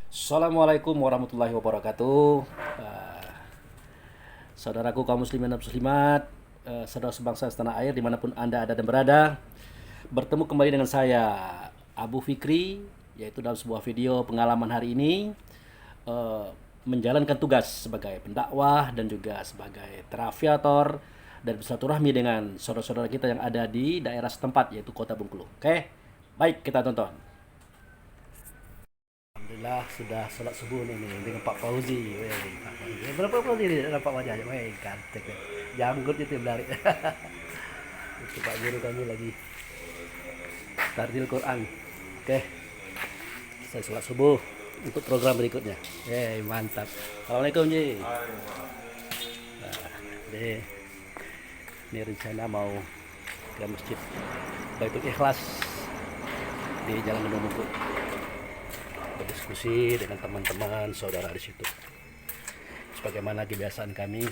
Assalamualaikum warahmatullahi wabarakatuh. Saudaraku kaum muslimin dan muslimat, saudara sebangsa setanah air dimanapun anda ada dan berada, bertemu kembali dengan saya Abu Fikri, yaitu dalam sebuah video pengalaman hari ini eh, menjalankan tugas sebagai pendakwah dan juga sebagai terapiator dan bersilaturahmi dengan saudara-saudara kita yang ada di daerah setempat yaitu Kota Bengkulu. Oke, baik kita tonton. Alhamdulillah sudah sholat subuh nih, dengan Pak Fauzi. Wey, Pak Fauzi. Berapa Fauzi ini nampak wajahnya? Weh, cantik. Janggut itu yang itu Pak Guru kami lagi tartil Quran. Oke, saya sholat subuh untuk program berikutnya. Mantap. Assalamualaikum Ji. Deh, ini rencana mau ke masjid Baitul Ikhlas di Jalan Gunung Bungkuk. Berdiskusi dengan teman-teman saudara di situ. Sebagaimana kebiasaan kami,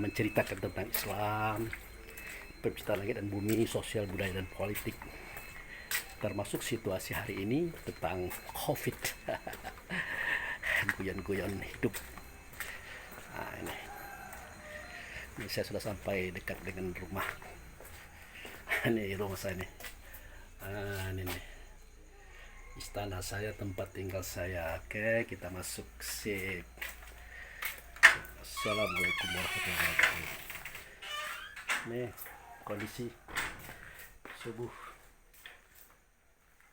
menceritakan tentang Islam, penciptaan langit dan bumi, sosial, budaya, dan politik. Termasuk situasi hari ini tentang COVID. Guyon-guyon hidup. Nah, ini saya sudah sampai dekat dengan rumah. Ini rumah saya nih. Ini nih. Istana saya, tempat tinggal saya. Oke, kita masuk. Sip. Assalamualaikum warahmatullahi wabarakatuh. Nih kondisi subuh.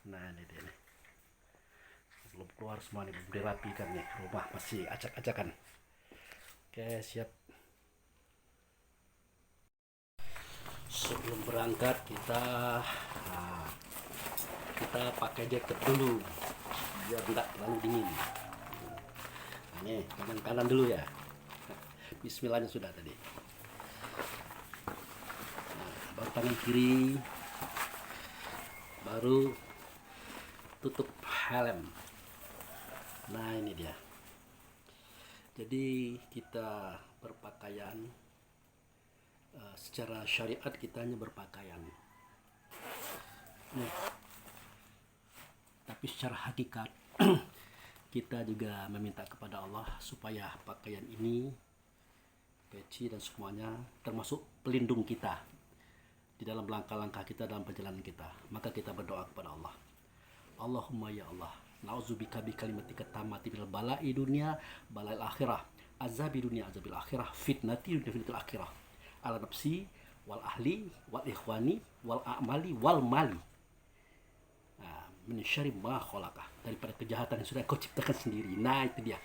Nah ini dia nih. Belum keluar semua nih, belum dirapikan nih. Rumah masih acak-acakan. Oke, siap. Sebelum berangkat kita pakai jaket dulu biar enggak terlalu dingin. Nah, nih tangan kanan dulu ya. Bismillahnya sudah tadi. Baru tangan kiri, baru tutup helm. Nah ini dia. Jadi kita berpakaian secara syariat, kita hanya berpakaian. Nih. Tapi secara hakikat kita juga meminta kepada Allah supaya pakaian ini, peci dan semuanya termasuk pelindung kita di dalam langkah-langkah kita dalam perjalanan kita. Maka kita berdoa kepada Allah. Allahumma ya Allah, na'udzubika bi kalimatika tammati minal bala'i dunia bala'il akhirah, azabi dunia azabil akhirah, fitnati dunia fitnatil akhirah, ala nafsi wal ahli wal ikhwani wal a'mali wal mali, min syarri ma khalaqah, daripada kejahatan yang sudah kau ciptakan sendiri. Nah itu dia.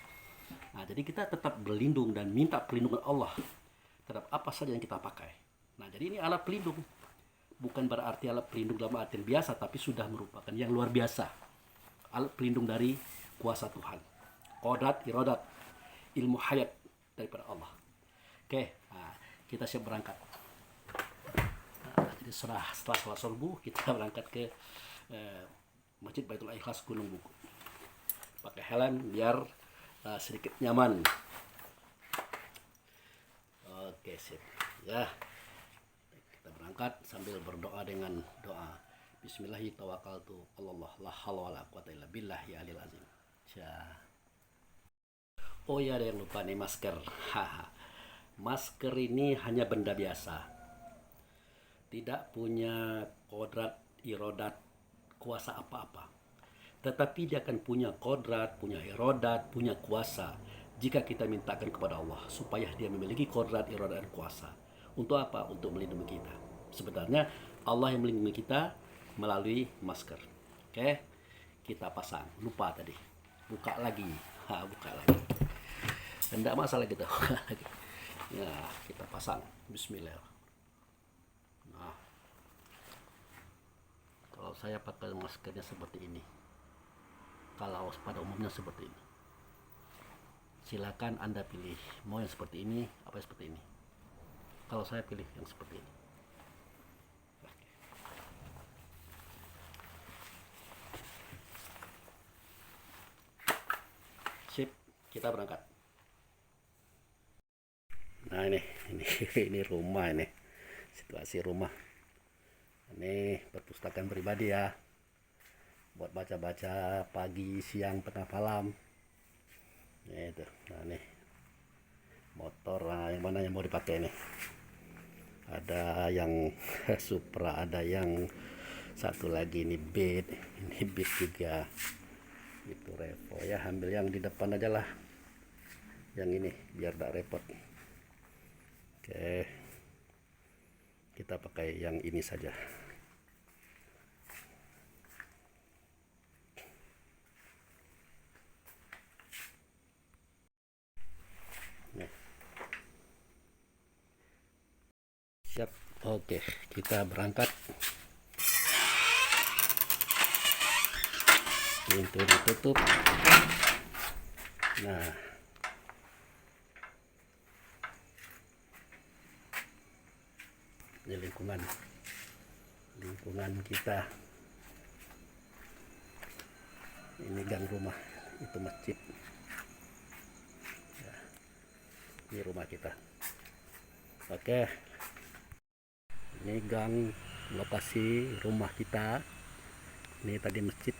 Nah jadi kita tetap berlindung dan minta perlindungan Allah terhadap apa saja yang kita pakai. Nah jadi ini alat pelindung, bukan berarti alat pelindung dalam artian biasa, tapi sudah merupakan yang luar biasa. Alat pelindung dari kuasa Tuhan, kodrat, irodat, ilmu hayat daripada Allah. Oke, nah, kita siap berangkat. Nah, jadi setelah sholat subuh kita berangkat ke Masjid Baitul Ikhlas Gunung Bungkuk. Pakai helm biar sedikit nyaman. Oke, sip. Ya. Kita berangkat sambil berdoa dengan doa Bismillahirrahmanirrahim. Allah la haula wala quwata illa billahi alil azim. Oh ya, ada yang lupa nih, masker. Masker ini hanya benda biasa. Tidak punya kodrat, irodat, kuasa apa-apa. Tetapi dia akan punya kodrat, punya irodat, punya kuasa jika kita mintakan kepada Allah supaya dia memiliki kodrat, irodat, dan kuasa. Untuk apa? Untuk melindungi kita. Sebenarnya Allah yang melindungi kita melalui masker. Oke, kita pasang. Lupa tadi. Buka lagi. Buka lagi. Tidak masalah kita buka lagi. Ya, kita pasang. Bismillah. Nah, kalau saya pakai maskernya seperti ini. Kalau pada umumnya seperti ini. Silakan Anda pilih mau yang seperti ini apa yang seperti ini. Kalau saya pilih yang seperti ini. Sip, kita berangkat. Nah ini rumah ini. Situasi rumah. Ini perpustakaan pribadi ya. buat baca-baca pagi, siang, tengah malam. Ya, itu. Nah nih motor, nah, yang mana yang mau dipakai nih? Ada yang Supra, ada yang satu lagi ini Beat, ini Beat juga. Itu Revo ya, ambil yang di depan aja lah. Yang ini biar tidak repot. Oke. Kita pakai yang ini saja. Nih. Siap. Oke, kita berangkat. Pintu ditutup. Nah, ini lingkungan kita. Ini gang rumah, itu masjid ya, ini rumah kita. Oke, ini gang lokasi rumah kita. Ini tadi masjid.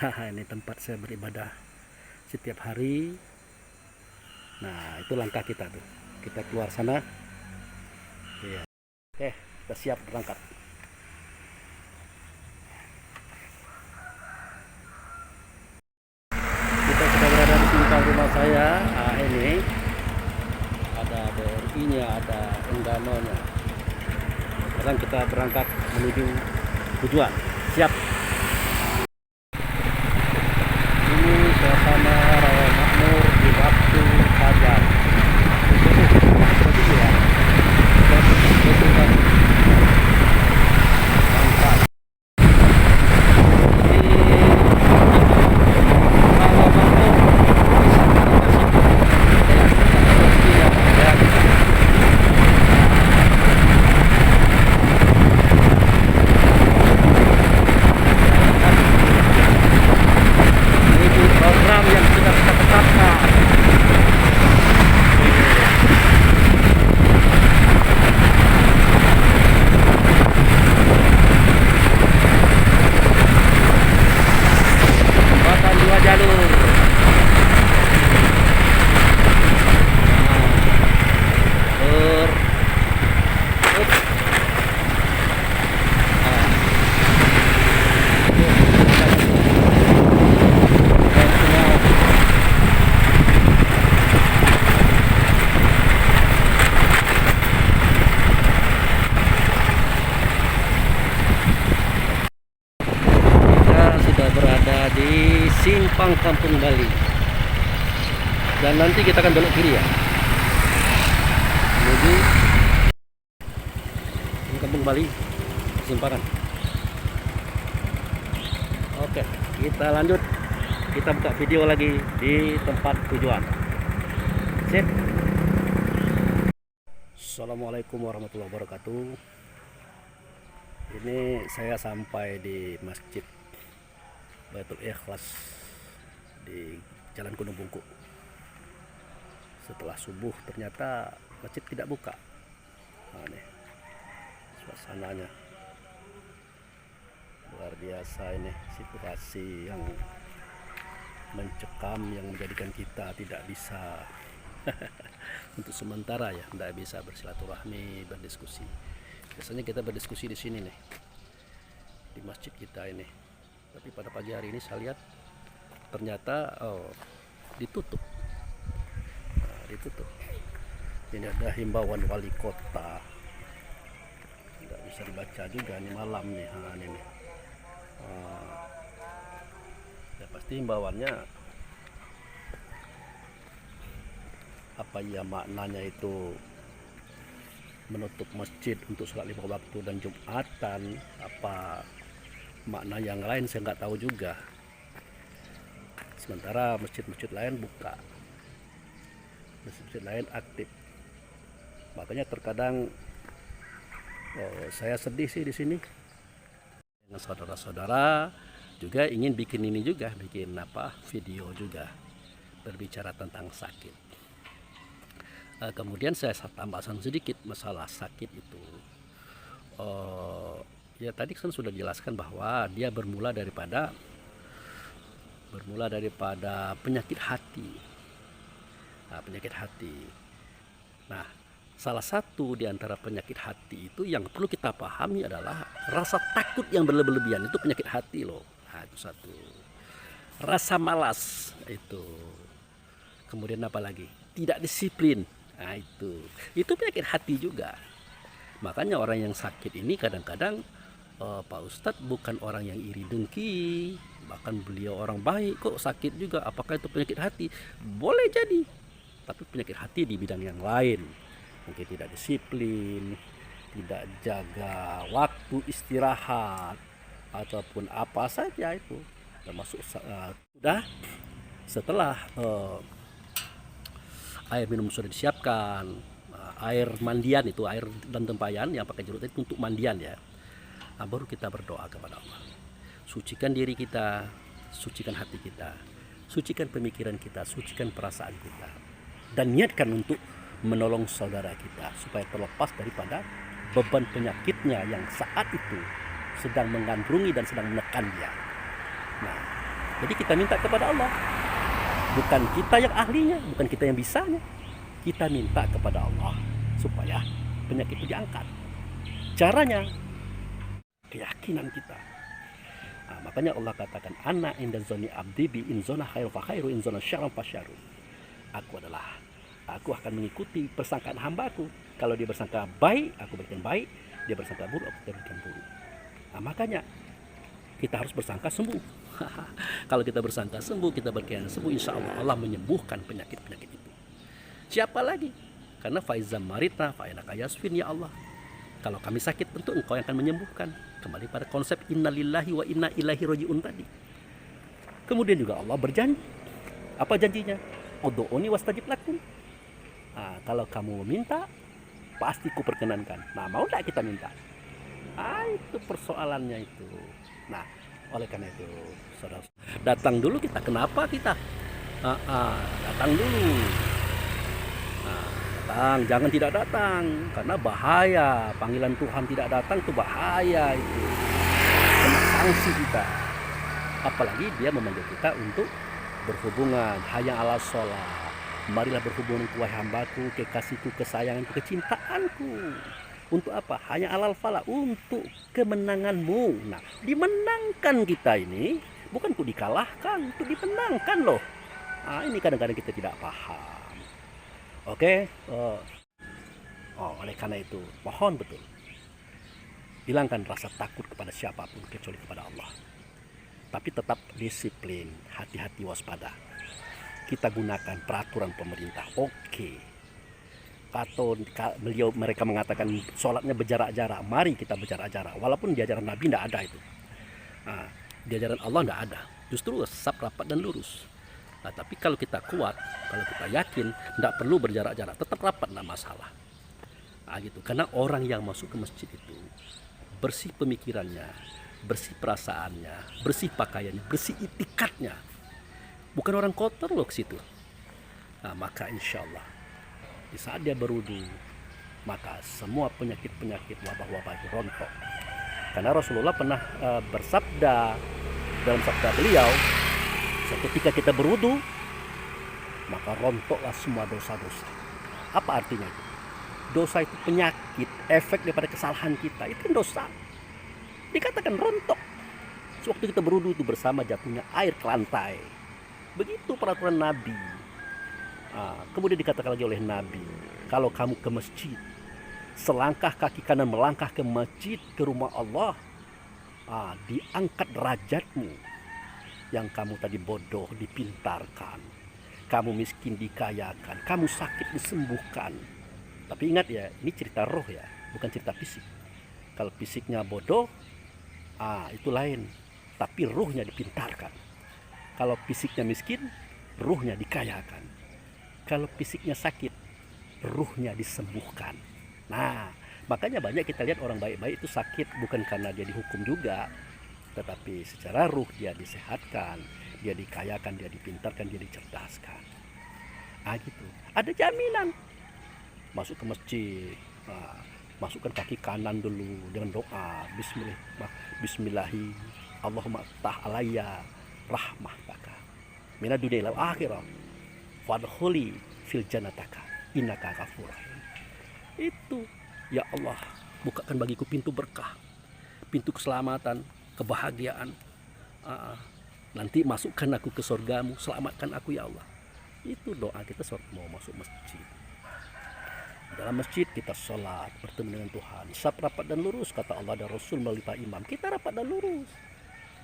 Ini tempat saya beribadah setiap hari. Nah, itu langkah kita tuh, kita keluar sana ya. Oke, kita siap berangkat. Kita sudah berada di simpang rumah saya. Nah, ini ada BRI-nya, ada Enggano-nya. Sekarang kita berangkat menuju tujuan. Siap. Ini suasana Raya Makmur di waktu fajar. Simpang Kampung Bali, dan nanti kita akan belok kiri ya menuju Kampung Bali Simpangan. Oke, kita lanjut, kita buka video lagi di tempat tujuan. Sip. Assalamualaikum warahmatullahi wabarakatuh. Ini saya sampai di Masjid Baitul Ikhlas di Jalan Gunung Bungku. Setelah subuh ternyata masjid tidak buka. Nah, nih suasananya luar biasa. Ini situasi yang mencekam yang menjadikan kita tidak bisa untuk sementara ya, tidak bisa bersilaturahmi, berdiskusi. Biasanya kita berdiskusi di sini nih, di masjid kita ini. Tapi pada pagi hari ini saya lihat ternyata ditutup. Nah, ditutup. Ini ada himbauan wali kota. Tidak bisa dibaca juga nih malam nih. Nah, ini nih. Ya pasti himbauannya apa ya maknanya itu, menutup masjid untuk sholat 5 waktu dan Jumatan, apa makna yang lain saya nggak tahu juga. Sementara masjid-masjid lain buka, masjid lain aktif. Makanya terkadang saya sedih sih di sini. Dengan saudara-saudara juga ingin bikin ini juga, bikin video juga berbicara tentang sakit. Kemudian saya tambahkan sedikit masalah sakit itu. Ya tadi kan sudah dijelaskan bahwa dia bermula daripada Bermula daripada penyakit hati. Penyakit hati. Nah, salah satu di antara penyakit hati itu yang perlu kita pahami adalah rasa takut yang berlebihan. Itu penyakit hati loh. Itu satu. Rasa malas itu. Kemudian apa lagi? Tidak disiplin. Itu penyakit hati juga. Makanya orang yang sakit ini kadang-kadang Pak Ustadz bukan orang yang iri dengki, bahkan beliau orang baik kok sakit juga. Apakah itu penyakit hati? Boleh jadi, tapi penyakit hati di bidang yang lain. Mungkin tidak disiplin, tidak jaga waktu istirahat, ataupun apa saja itu. Termasuk sudah setelah air minum sudah disiapkan, air mandian itu, air dan tempayan yang pakai jeruk itu untuk mandian ya. Baru kita berdoa kepada Allah. Sucikan diri kita, sucikan hati kita, sucikan pemikiran kita, sucikan perasaan kita, dan niatkan untuk menolong saudara kita supaya terlepas daripada beban penyakitnya yang saat itu sedang menggandrungi dan sedang menekan dia. Nah, jadi kita minta kepada Allah, bukan kita yang ahlinya, bukan kita yang bisanya. Kita minta kepada Allah supaya penyakit itu diangkat. Caranya keyakinan kita. Makanya Allah katakan, ana inda zoni abdi bi in zona khairu fa khairu in zona syarran fa syarru. Aku akan mengikuti persangkaan hambaku. Kalau dia bersangka baik, aku berikan baik. Dia bersangka buruk, aku berikan buruk. Makanya kita harus bersangka sembuh. Kalau kita bersangka sembuh, kita berkeyakinan sembuh, insya Allah Allah menyembuhkan penyakit-penyakit itu. Siapa lagi? Karena faizam marita fa'inaka yasfin, ya Allah. Kalau kami sakit, tentu Engkau yang akan menyembuhkan. Kembali pada konsep innalillahi wa inna ilaihi raji'un tadi. Kemudian juga Allah berjanji. Apa janjinya? Ud'uni wastajib lakum. Kalau kamu minta, pasti ku perkenankan. Mau tak kita minta? Itu persoalannya itu. Nah, oleh karena itu, saudara, datang dulu kita. Kenapa kita? Datang dulu. Datang, jangan tidak datang, karena bahaya. Panggilan Tuhan tidak datang itu bahaya itu. Kena sanksi kita. Apalagi dia memanggil kita untuk berhubungan. Hayya 'alas shalah. Marilah berhubungan ku wahai hambaku, kekasihku, kesayanganku, kecintaanku. Untuk apa? Hanya 'alal falah, untuk kemenanganmu. Nah, dimenangkan kita ini bukan untuk dikalahkan, untuk dimenangkan loh. Ini kadang-kadang kita tidak paham. Oke, oleh karena itu mohon betul hilangkan rasa takut kepada siapapun kecuali kepada Allah. Tapi tetap disiplin, hati-hati, waspada. Kita gunakan peraturan pemerintah. Oke. Atau mereka mengatakan sholatnya berjarak-jarak, mari kita berjarak-jarak. Walaupun di ajaran Nabi tidak ada itu. Di ajaran Allah tidak ada. Justru saf rapat dan lurus. Tapi kalau kita kuat, kalau kita yakin, tidak perlu berjarak-jarak, tetap rapat, tidak masalah. Gitu. Karena orang yang masuk ke masjid itu bersih pemikirannya, bersih perasaannya, bersih pakaiannya, bersih itikadnya. Bukan orang kotor loh ke situ. Maka insya Allah di saat dia berwudu, maka semua penyakit-penyakit, wabah-wabah itu rontok. Karena Rasulullah pernah bersabda dalam sabda beliau, ketika kita berwudu, maka rontoklah semua dosa-dosa. Apa artinya itu? Dosa itu penyakit, efek daripada kesalahan kita. Itu dosa. Dikatakan rontok. Sewaktu kita berwudu itu bersama jatuhnya air ke lantai. Begitu peraturan Nabi. Kemudian dikatakan lagi oleh Nabi, kalau kamu ke masjid, selangkah kaki kanan melangkah ke masjid, ke rumah Allah, diangkat derajatmu. Yang kamu tadi bodoh dipintarkan, kamu miskin dikayakan, kamu sakit disembuhkan. Tapi ingat ya, ini cerita roh ya, bukan cerita fisik. Kalau fisiknya bodoh, itu lain. Tapi ruhnya dipintarkan. Kalau fisiknya miskin, ruhnya dikayakan. Kalau fisiknya sakit, ruhnya disembuhkan. Nah, makanya banyak kita lihat orang baik-baik itu sakit bukan karena dia dihukum juga, tetapi secara ruh dia disehatkan, dia dikayakan, dia dipintarkan, dia dicerdaskan. Gitu. Ada jaminan. Masuk ke masjid, masukkan kaki kanan dulu dengan doa, Bismillahi, Allahumma ftah alayya rahmataka. mina dunia ila akhirah fadkhuli fil jannataka innaka ghafur rahim. Itu, ya Allah, bukakan bagiku pintu berkah, pintu keselamatan, kebahagiaan. Nanti masukkan aku ke surgamu, selamatkan aku ya Allah. Itu doa kita saat mau masuk masjid. Dalam masjid kita sholat, bertemu dengan Tuhan, saf rapat dan lurus, kata Allah dan Rasul melalui Pak Imam. Kita rapat dan lurus.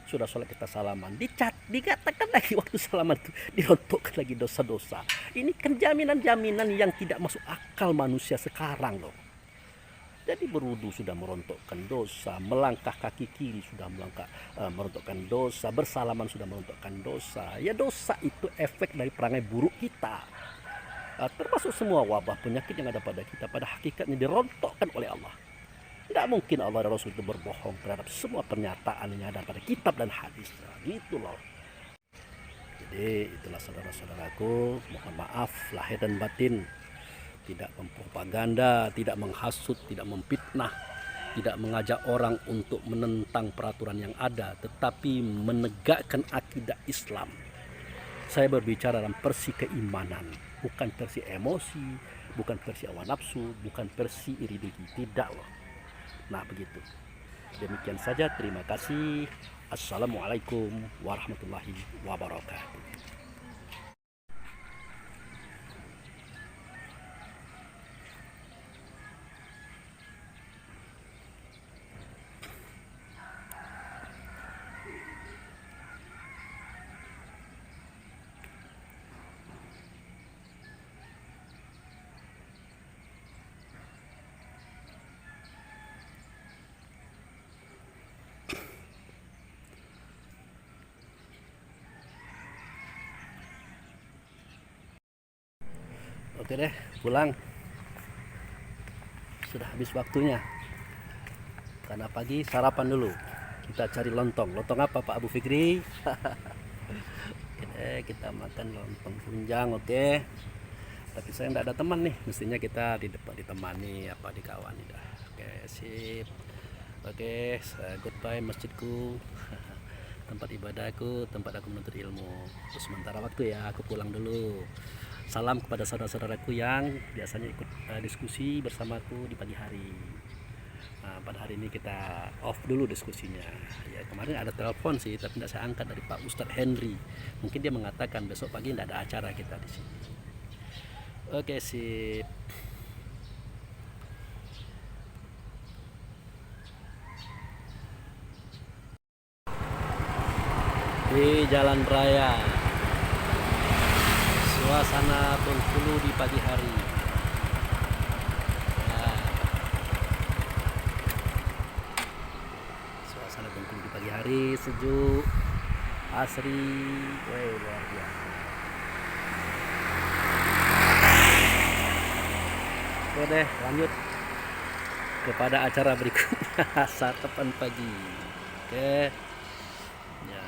Sudah sholat kita salaman, dikatakan lagi waktu salaman itu, dirontokkan lagi dosa-dosa. Ini kan jaminan-jaminan yang tidak masuk akal manusia sekarang loh. Jadi berwudu sudah merontokkan dosa, melangkah kaki kiri sudah merontokkan dosa, bersalaman sudah merontokkan dosa. Ya dosa itu efek dari perangai buruk kita. Termasuk semua wabah penyakit yang ada pada kita, pada hakikatnya dirontokkan oleh Allah. Tidak mungkin Allah dan Rasul itu berbohong terhadap semua pernyataan yang ada pada kitab dan hadis. Gitu loh. Jadi itulah saudara-saudaraku, mohon maaf lahir dan batin. Tidak mempropaganda, tidak menghasut, tidak memfitnah, tidak mengajak orang untuk menentang peraturan yang ada, tetapi menegakkan akidah Islam. Saya berbicara dalam versi keimanan, bukan versi emosi, bukan versi hawa nafsu, bukan versi iri dengki, tidak loh. Nah begitu. Demikian saja, terima kasih. Assalamualaikum warahmatullahi wabarakatuh. Oke deh, pulang. Sudah habis waktunya. Karena pagi sarapan dulu. Kita cari lontong. Lontong apa Pak Abu Fikri? Oke, kita makan lontong tunjang, oke. Tapi saya tidak ada teman nih. Mestinya kita ditemani apa dikawani dah. Oke, sip. Oke, goodbye masjidku. Tempat ibadahku, tempat aku menuntut ilmu. Terus sementara waktu ya, aku pulang dulu. Salam kepada saudara-saudaraku yang biasanya ikut diskusi bersamaku di pagi hari. Nah, pada hari ini kita off dulu diskusinya. Ya kemarin ada telepon sih, tapi tidak saya angkat dari Pak Ustadz Henry. Mungkin dia mengatakan besok pagi tidak ada acara kita di sini. Oke sip. Di jalan raya. Suasana Bengkulu di pagi hari. Nah, suasana Bengkulu di pagi hari sejuk, asri, luar biasa. Oke deh, lanjut kepada acara berikutnya. Sarapan pagi. Oke. Ya.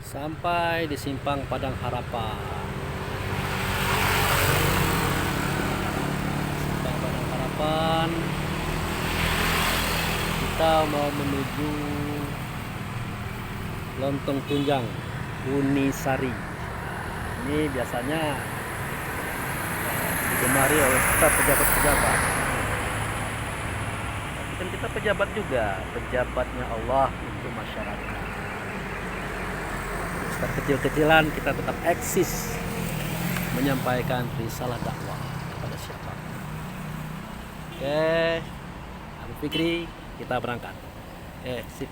Sampai di simpang Padang Harapan. Simpang Padang Harapan. Kita mau menuju Lontong Tunjang Unisari. Ini biasanya digemari oleh kita pejabat-pejabat. Tapi kan kita pejabat juga, pejabatnya Allah untuk masyarakat. Kecil-kecilan kita tetap eksis menyampaikan risalah dakwah kepada siapa. Oke, Abu Fikri, kita berangkat. Sip.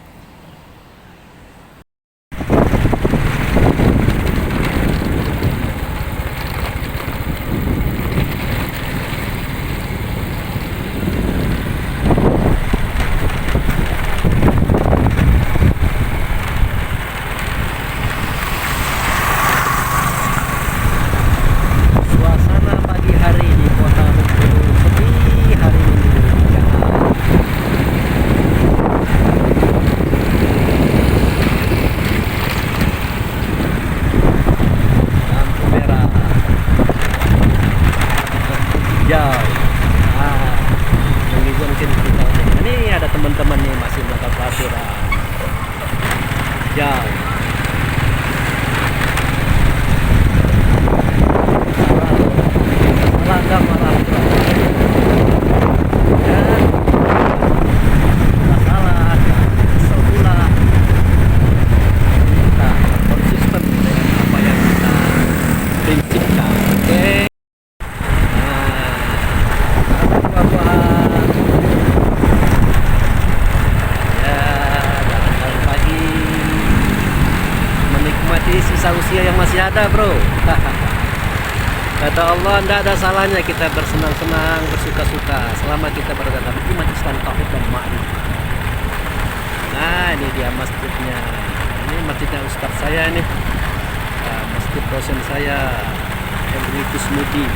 Berarti sisa usia yang masih ada, bro. Kata Allah, tidak ada salahnya kita bersenang-senang, bersuka-suka selama kita beragama iman Islam, tauhid dan ma'rifah. Nah, ini dia masjidnya. Ini masjidnya Ustadz saya nih. Nah, masjid dosen saya, Henry Kusmudi.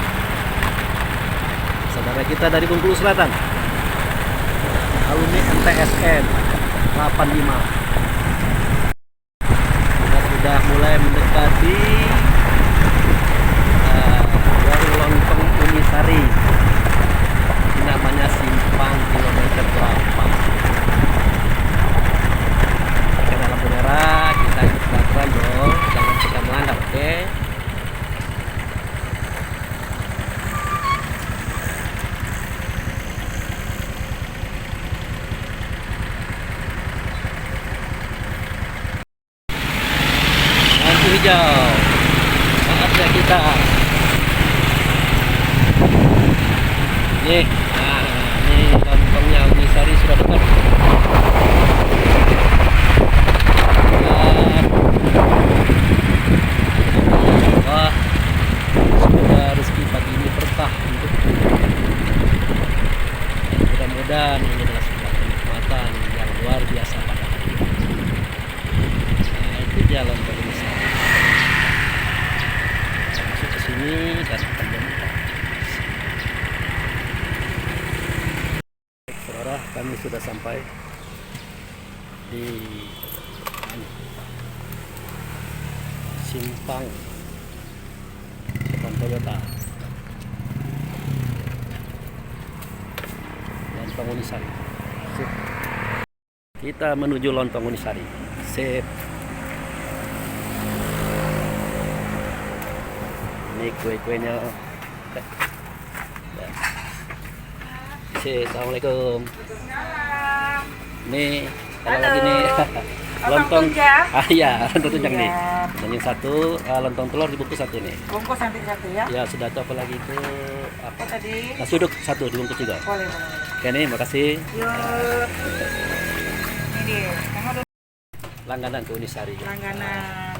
Saudara kita dari Bengkulu Selatan. Alumni MTSN 85. Kita sudah mulai mendekati dari Lontong Unisari. Ini namanya simpang kilometer berapa? Karena lampu merah, kita ikut peraturan dong, jangan kita melanggar, oke? Lampu hijau, saatnya kita. Nih, nah, ini lontongnya Unisari sudah dekat. Wah, semoga rezeki pagi ini berkah untuk mudah-mudahan ini adalah sebuah kenikmatan yang luar biasa pada hari ini. Nah, itu dia lontong Unisari. Masuk ke sini dan penjemputan. Saudara, kami sudah sampai di simpang depan Toyota Lontong Unisari. Sip. Kita menuju Lontong Unisari. Sip. Ini kue-kuenya. Assalamualaikum. Nih, kalau lagi nih lontong iya, lontong tunjang nih. Dan yang satu lontong telur dibungkus satu nih. Bungkus nanti satu ya. Ya, sudah tahu apa lagi itu apa tadi? nasi uduk satu dibungkus juga. Boleh. Oke nih, makasih. Yuk. Ini dia. Kamu dulu. Langganan ke Unisari. Langganan.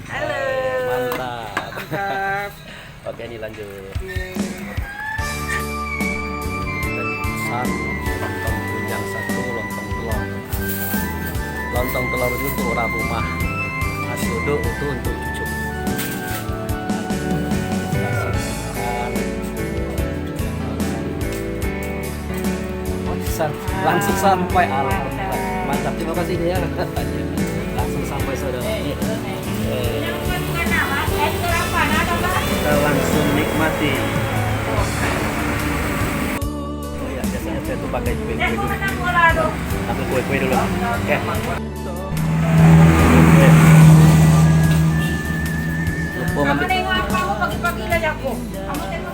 Halo. Mantap. Mantap. Oke, ini lanjut. Oke. Lontong tunjang satu, lontong telur. Lontong telur itu untuk orang rumah. Nasi uduk itu untuk cucu. Langsung sampai, alhamdulillah. Mantap, terima kasih ya. Langsung sampai saudara. Kita langsung nikmati. Oh ya, biasanya saya tuh pakai kue-kue dulu. Ambil kue-kue dulu. Oke. Kamu nengok apa? Aku pagi-pagi aja aku. Kamu tengok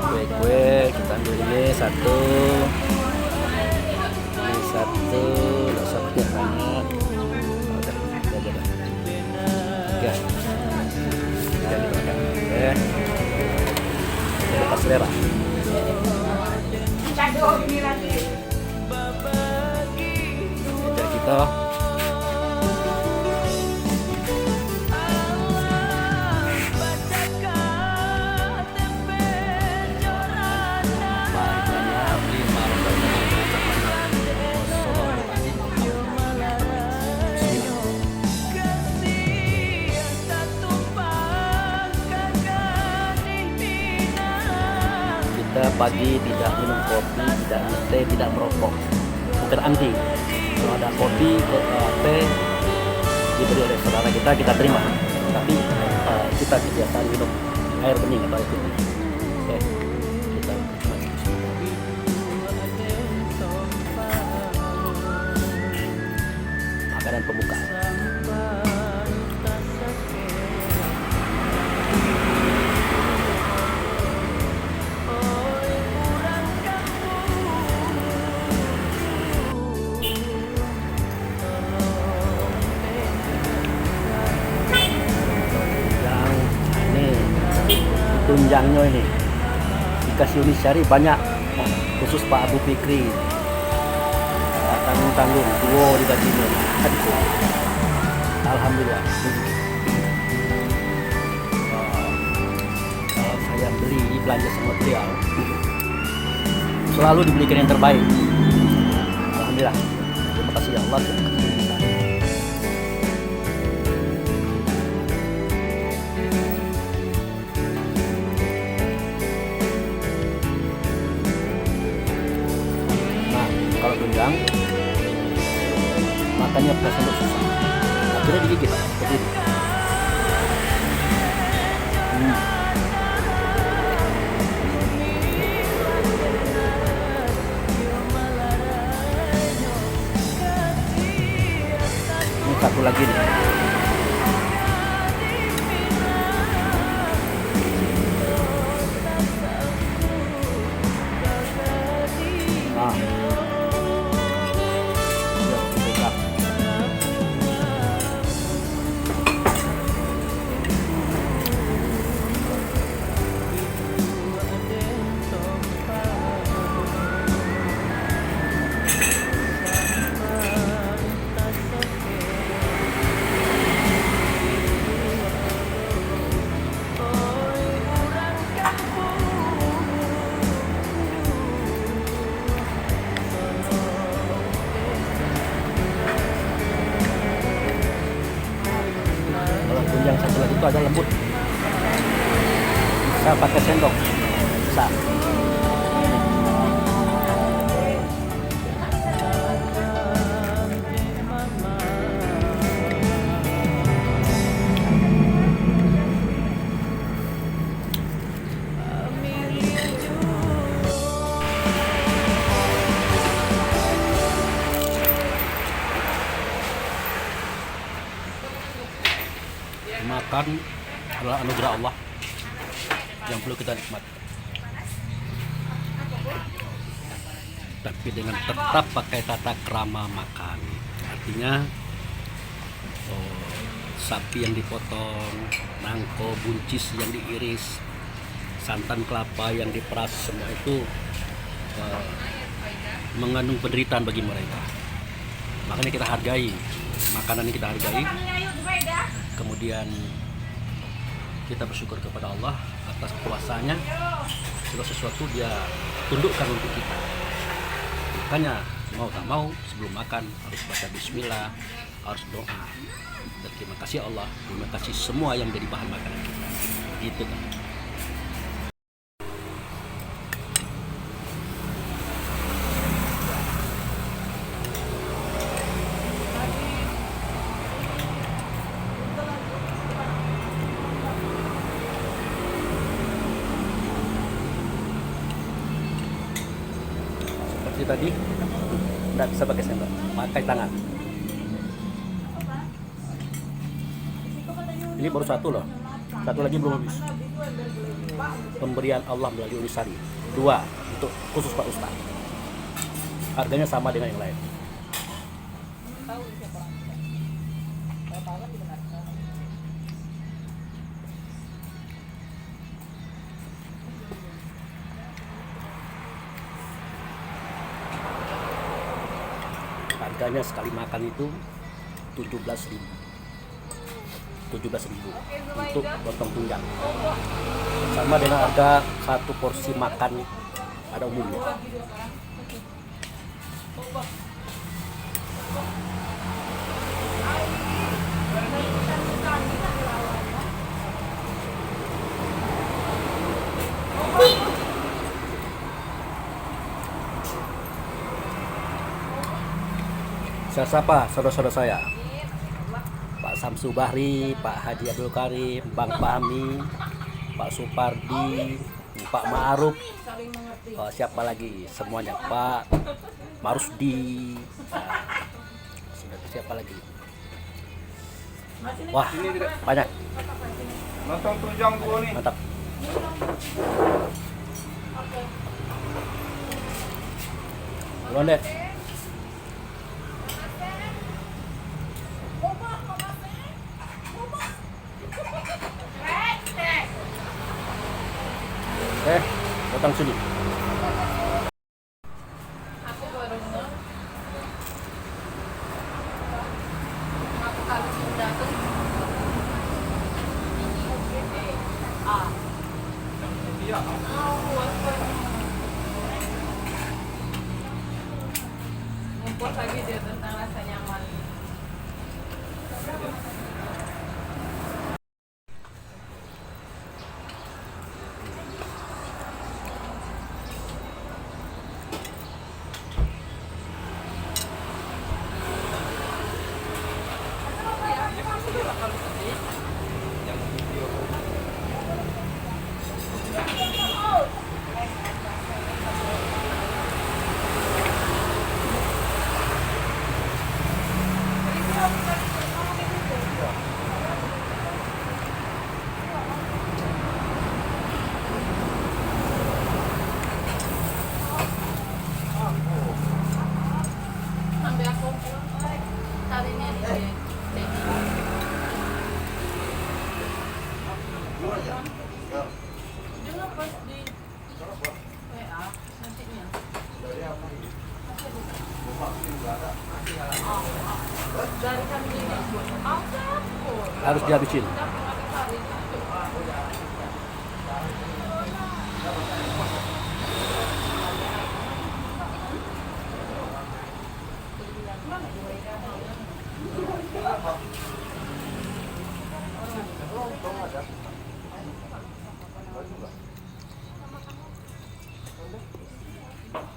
kue-kue, kita ambil ini satu. Ini satu, nggak usah banyak. Udah, udah. Oke. Jadi makan. Oke. Lepas selera. ini lagi. Jadi kita pagi tidak minum kopi, tidak teh, tidak merokok, bukan anti. Kalau ada kopi, teh diberi oleh saudara kita terima. Tapi kita kebiasaan minum air bening atau air putih. Oke, kita makanan pembuka. Tunjangnya ini dikasih Unisari banyak, khusus Pak Abu Fikri, tanggung-tanggung duo di Badino. Alhamdulillah. Kalau saya beli belanja sama beliau, selalu dibelikan yang terbaik. Alhamdulillah. Terima kasih ya Allah. Terima kasih. Nah, kalau gendang makannya pakai sendok susah. Akhirnya digigit seperti ini. Ini satu lagi nih. Nah. Ya, sedap. Walaupun yang satu lagi itu ada lembut, bisa pakai sendok, bisa. Makan adalah anugerah Allah yang perlu kita nikmati, tapi dengan tetap pakai tata krama makan. Artinya sapi yang dipotong, nangko, buncis yang diiris, santan kelapa yang diperas, semua itu mengandung penderitaan bagi mereka. Makanya kita hargai makanan yang kita hargai. Kemudian kita bersyukur kepada Allah atas kuasanya, segala sesuatu dia tundukkan untuk kita. Makanya mau tak mau sebelum makan harus baca bismillah, harus doa. Dan terima kasih Allah, terima kasih semua yang menjadi bahan makanan kita. Gitu kan. Seperti tadi, tidak bisa pakai sendok, pakai tangan. Ini baru satu loh, satu lagi belum habis. Pemberian Allah melalui Unisari, 2 untuk khusus Pak Ustaz. Harganya sama dengan yang lain. Harganya sekali makan itu 17.000 untuk potong tunjang, sama dengan harga satu porsi makan pada umumnya. Saya sapa saudara-saudara saya, Pak Samsu Bahri, Pak Haji Abdul Karim, Bang Fahmi, Pak Supardi, Pak Ma'ruf, siapa lagi semuanya, Pak Marusdi, siapa lagi? Wah, banyak. Nonton tunjang dulu nih. Mantap. Duluan deh. Datang sini. Aku baru nge. Aku kalau sudah Ah. Iya. Ngumpul lagi dia tentang rasa nyaman. Sampai aku tadinya di Jangan pas di WA nantinya. Dari kami ini Harus dihabisin.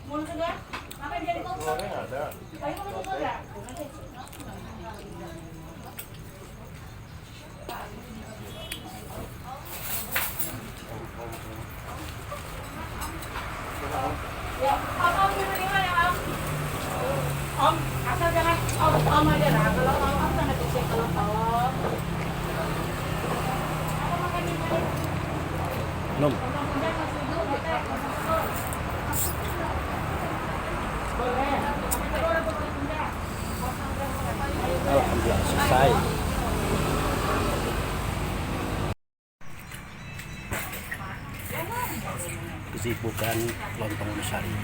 Mau juga? Apa yang jadi kompor? Ada. Ayo mau kompor ya? Ya, om gimana ya om? Om, asal jangan om aja lah. Kalau om sangat bisa kalau om. Apa makan di mana? Minum. Mudah-mudahan masih dulu kita. Alhamdulillah selesai. Kesibukan lontong Sari.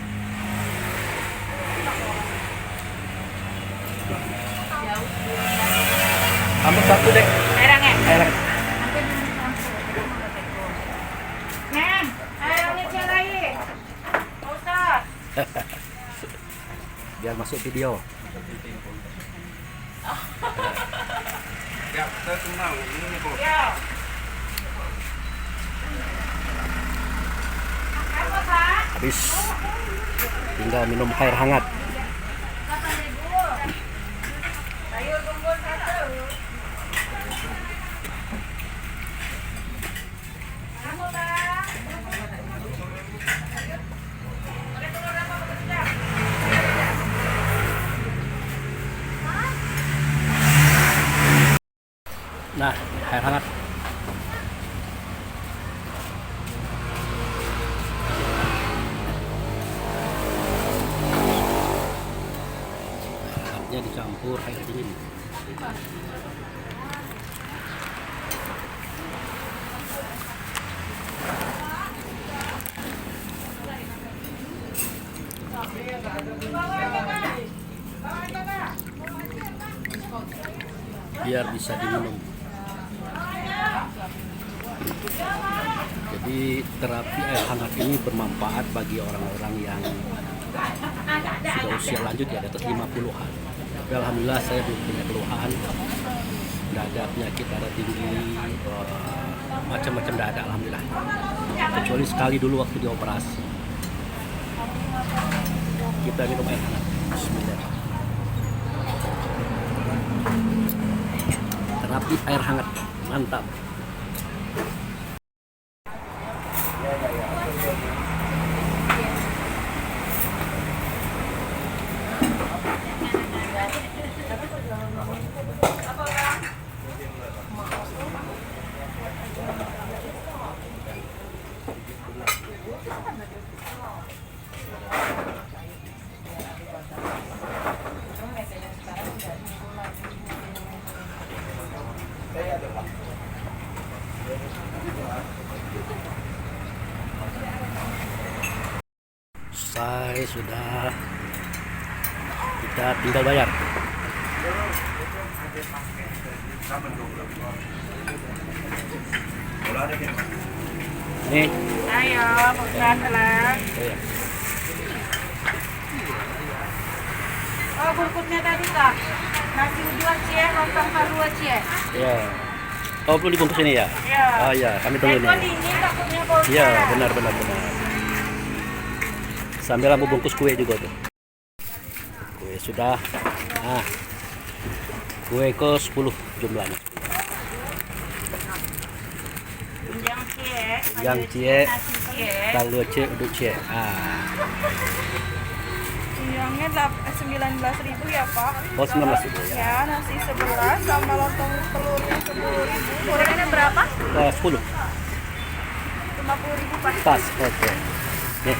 Ambil satu deh. Airnya. Air. Mem, airnya cerai. Ustaz. Biar masuk video. Ya, saya kenal ini kok. Ya. Apa, Pak? Habis. Tinggal minum air hangat. Kapan Ibu? Sayur bumbu satu. Kamu, Pak? Ada telur apa sedang? Nah, air hangat. Hangatnya dicampur air dingin. Biar bisa diminum. Jadi terapi air hangat ini bermanfaat bagi orang-orang yang sudah usia lanjut ya, di atas 50-an. Tapi alhamdulillah saya belum punya keluhan. Tidak ada penyakit darah tinggi, macam-macam tidak ada alhamdulillah. Kecuali sekali dulu waktu dioperasi. Kita minum air hangat. Bismillah. Terapi air hangat, mantap. Selesai sudah, kita tinggal bayar. Bola ada kan? Nih. Ayo, buka lah. Oh, ya. Oh, bungkusnya tadi kak. Nasi uduk cie, lontong paru cie. Ya. Oh, perlu dibungkus ini ya? Iya. Oh ya, kami tunggu Kok ini. dingin takutnya bau. Iya, benar. Sambil aku bungkus kue juga tuh. Kue sudah. Nah. Kue ke 10 jumlahnya. Tunjang cie. Tunjang cie. Nasi cie. Talu cie, uduk cie. Ah. Tunjangnya 19.000 ya pak. Oh, 19.000 ya. Ya, nasi 11 sama lontong telurnya 10.000. Gorengannya berapa? 10. 50.000 pak. Pas. Oke. Nih.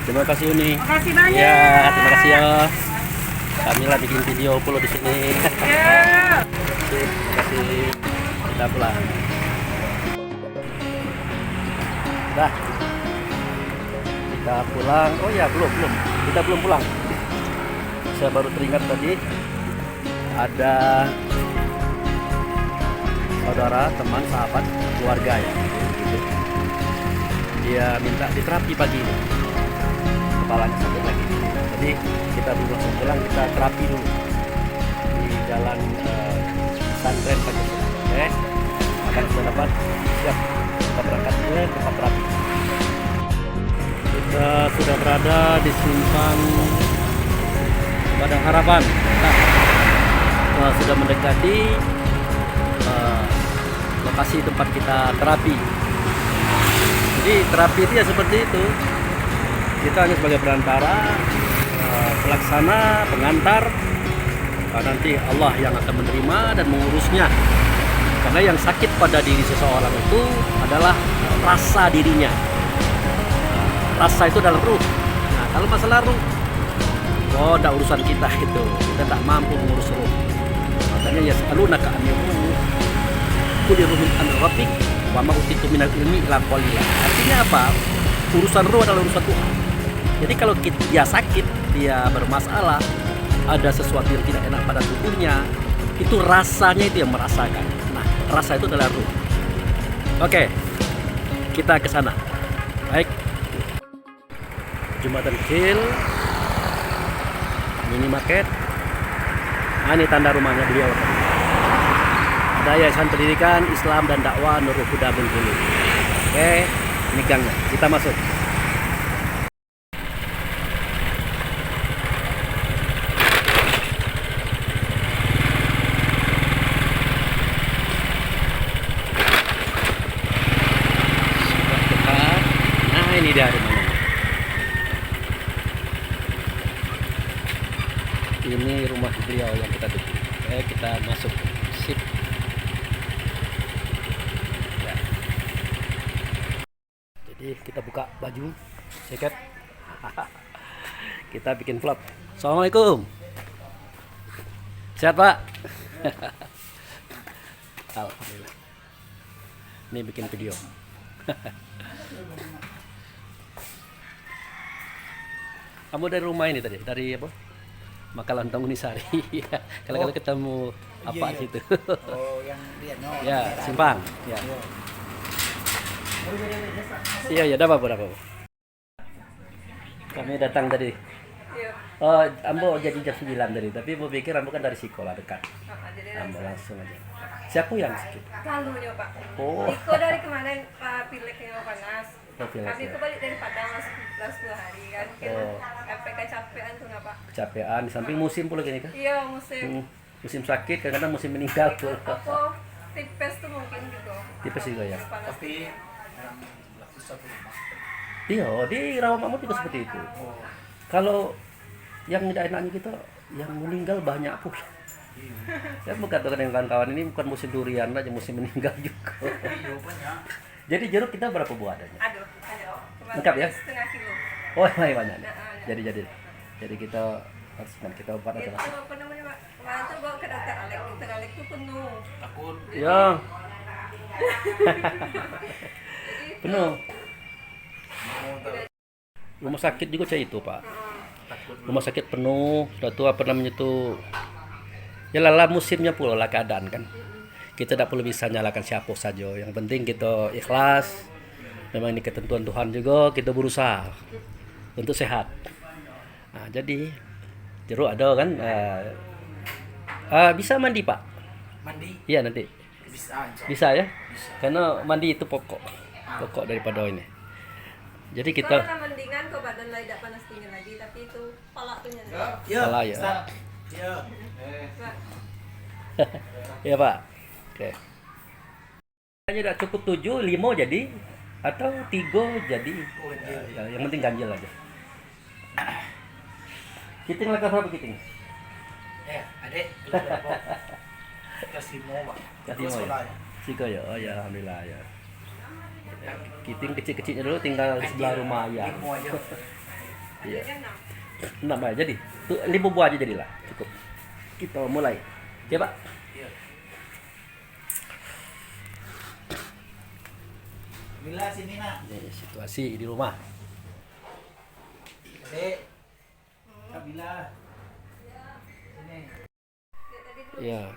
Terima kasih Uni. Makasih banyak. Ya, terima kasih ya. Kami lah bikin video pula di sini. Ya. Terima kasih. Kita pulang. Dah. Kita pulang. Oh ya, belum. Kita belum pulang. Saya baru teringat tadi ada saudara, teman, sahabat, keluarga ya. Gitu. Dia minta diterapi pagi ini. Kepalanya sakit lagi. Jadi kita belum langsung pulang, kita terapi dulu di jalan pesantren Pancasila. Oke, akan sudah dapat siap kita berangkat ke tempat terapi. Kita sudah berada di simpang Padang Harapan. Nah, sudah mendekati lokasi tempat kita terapi. Jadi terapi itu ya seperti itu. Kita hanya sebagai perantara, pelaksana, pengantar. Nanti Allah yang akan menerima dan mengurusnya. Karena yang sakit pada diri seseorang itu adalah rasa dirinya. Rasa itu adalah ruh. Nah, kalau masalah ruh, oh, tidak urusan kita itu. Kita tidak mampu mengurus ruh. Makanya ya salunaka anir ruh. Qul ruhun an rabbik wa ma utitu minal ilmi illa qalila. Artinya apa? Urusan ruh adalah urusan Tuhan. Jadi kalau dia sakit, dia bermasalah, ada sesuatu yang tidak enak pada tubuhnya, itu rasanya itu yang merasakan. Nah, rasa itu adalah ruh. Oke, kita ke sana. Baik. Jembatan kecil, minimarket. Nah, ini tanda rumahnya beliau. Ada Yayasan Pendidikan Islam dan Dakwah Nurul Huda Bengkulu. Oke, ini gangnya. Kita masuk. Sudah dekat. Nah, ini dia rumahnya. Ini rumah beliau yang kita tuju. Oke, kita masuk. Sip. Ya. Jadi kita buka baju, jaket. Kita bikin vlog. Assalamualaikum. Sehat Pak? Alhamdulillah. Ini bikin video. Kamu dari rumah ini tadi? Dari apa? Makalan Tong Unisari. Kalau ketemu apa situ? Oh, yang dia no. Ya, simpang. Ya. Iya, ada apa? Kami datang tadi. Oh, Ambo jadi jam 9 tadi, tapi Ambo pikir Ambo kan dari sekolah dekat. Ambo langsung aja. Siapa yang sakit? Kalunya Pak. Oh. Iko dari kemarin pileknya panas. Oh, pilek, Kami ya. itu balik dari Padang masuk kelas 2 hari kan. Oh. Sampai kecapean tuh nggak Pak? Kecapean, di samping musim pula gini kan? Iya musim. Musim sakit, kadang-kadang musim meninggal pula. Aku tipes tuh mungkin gitu. Tipes juga ya. Panas. Tapi yang sebelah pusat rumah. Iya, di Rawamangun juga seperti itu. Kalau yang tidak enaknya kita, yang meninggal banyak pula. Saya berkata dengan kawan-kawan ini bukan musim durian aja, musim meninggal juga. Iya, banyak. Jadi jeruk kita berapa buah adanya? Aduh, ada. Kemarin Lengkap ya? setengah kilo. Oh, yang banyak. Nah, Jadi kita harus kita obat Itu aja. apa namanya Pak? Kemarin tuh bawa ke dokter Alek. Dokter Alek tuh penuh. Takut. Ya. Penuh. Rumah sakit juga saya itu Pak. Rumah sakit penuh. Sudah tua apa namanya tuh Ya lah musimnya pula lah keadaan kan. Kita tidak perlu bisa nyalakan siapa saja. Yang penting kita ikhlas. Memang ini ketentuan Tuhan juga, kita berusaha untuk sehat. Nah, jadi jeruk ada kan. Bisa mandi Pak? Mandi Iya nanti. bisa insya Allah. Bisa ya? Karena mandi itu pokok daripada ini. Jadi kita Kalau mendingan kok badan lain tidak panas dingin lagi, tapi itu pala tuh nyala. Ya, Salah ya. Ustaz. Ya. Pak, ya Pak. Oke. Hanya tidak cukup 7, 5 jadi atau 3 jadi. Ya, yang penting ganjil aja. Kiting lah berapa kiting? Adik, lu berapa? Kasih mau, Pak. Kasih Terus mau sekolah ya? ya? Siko ya. Oh ya alhamdulillah ya. Kiting kecil-kecilnya dulu tinggal di sebelah rumah ayah. Lima aja. Iya. kan 6 aja jadi. Tuh 5 buah aja jadilah. Cukup. Kita mulai. Ya Pak. Iya. Bila sini nak. Ini situasi di rumah. Adik. Kabila. Sini. Ya.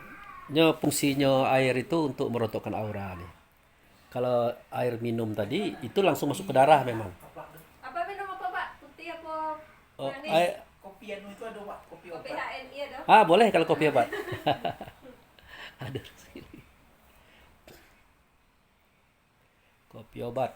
Fungsinya air itu untuk merontokkan aura nih. Kalau air minum tadi itu langsung masuk ke darah memang. Apa minum apa Pak? Putih apa Oh, manis? air, Kopi anu itu ada, Pak. Kopi Kopi obat. HNI ada? boleh kalau kopi Pak. Ada sini. Kopi obat.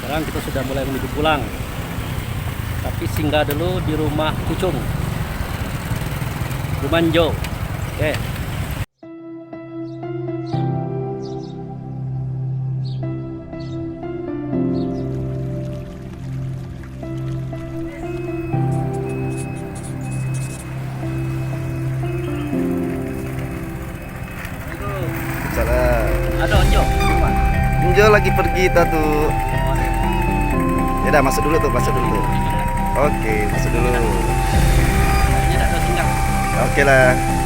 Sekarang kita sudah mulai menuju pulang. Tapi singgah dulu di rumah Kucung. Rumanjo. Oke. Salah. Ada Onjo. Injo lagi pergi kita tuh. Ya udah masuk dulu tuh, masuk dulu tuh. Oke, masuk dulu. Kayaknya ada singgah. Oke lah.